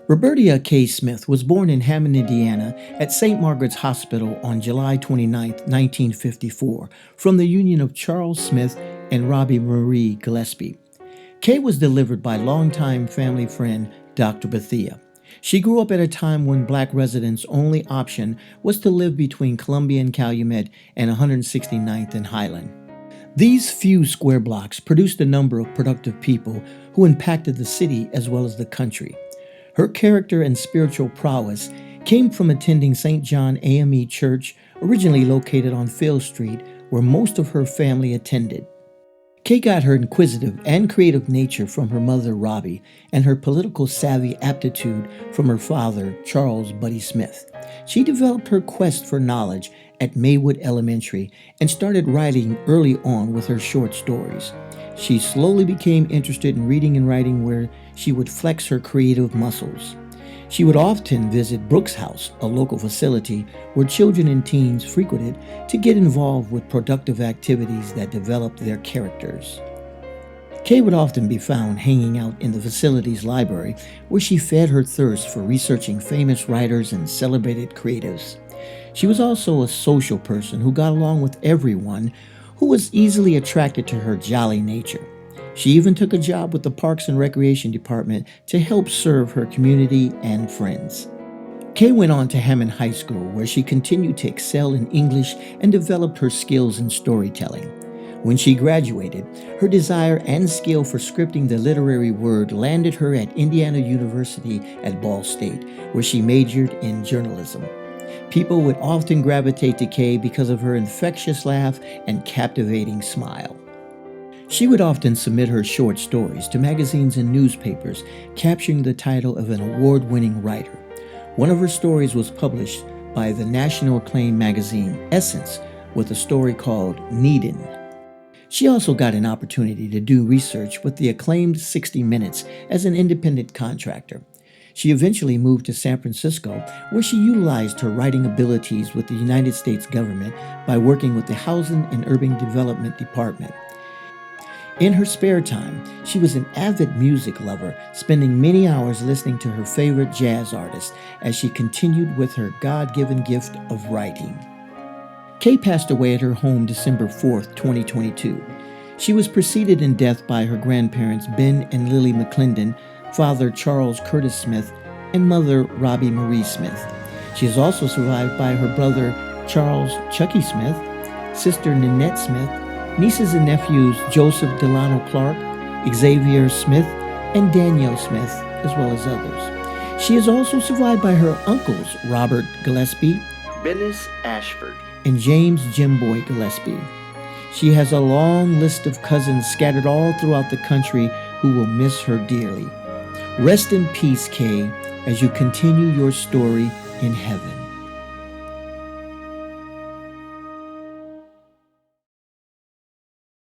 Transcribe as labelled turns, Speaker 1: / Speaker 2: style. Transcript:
Speaker 1: Rhuberdia Kaye Smith was born in Hammond, Indiana at St. Margaret's Hospital on July 29, 1954, from the union of Charles Smith and Robbie Marie Gillespie. Kaye was delivered by longtime family friend Dr. Bethia. She grew up at a time when black residents' only option was to live between Columbia and Calumet and 169th and Highland. These few square blocks produced a number of productive people who impacted the city as well as the country. Her character and spiritual prowess came from attending St. John AME Church, originally located on Field Street, where most of her family attended. Kaye got her inquisitive and creative nature from her mother, Robbie, and her political savvy aptitude from her father, Charles Buddy Smith. She developed her quest for knowledge at Maywood Elementary and started writing early on with her short stories. She slowly became interested in reading and writing where she would flex her creative muscles. She would often visit Brooks House, a local facility where children and teens frequented to get involved with productive activities that developed their characters. Kaye would often be found hanging out in the facility's library where she fed her thirst for researching famous writers and celebrated creatives. She was also a social person who got along with everyone, who was easily attracted to her jolly nature. She even took a job with the Parks and Recreation Department to help serve her community and friends. Kaye went on to Hammond High School, where she continued to excel in English and developed her skills in storytelling. When she graduated, her desire and skill for scripting the literary word landed her at Indiana University at Ball State, where she majored in journalism. People would often gravitate to Kaye because of her infectious laugh and captivating smile. She would often submit her short stories to magazines and newspapers, capturing the title of an award-winning writer. One of her stories was published by the national acclaimed magazine Essence with a story called Needin'. She also got an opportunity to do research with the acclaimed 60 Minutes as an independent contractor. She eventually moved to San Francisco, where she utilized her writing abilities with the United States government by working with the Housing and Urban Development Department. In her spare time, she was an avid music lover, spending many hours listening to her favorite jazz artists as she continued with her God-given gift of writing. Kaye passed away at her home December 4, 2022. She was preceded in death by her grandparents Ben and Lily McClendon, father Charles Curtis Smith, and mother Robbie Marie Smith. She is also survived by her brother Charles Chucky Smith, sister Nanette Smith, nieces and nephews Joseph Delano Clark, Xavier Smith, and Danielle Smith, as well as others. She is also survived by her uncles Robert Gillespie, Bennis Ashford, and James Jimboy Gillespie. She has a long list of cousins scattered all throughout the country who will miss her dearly. Rest in peace, Kaye, as you continue your story in heaven.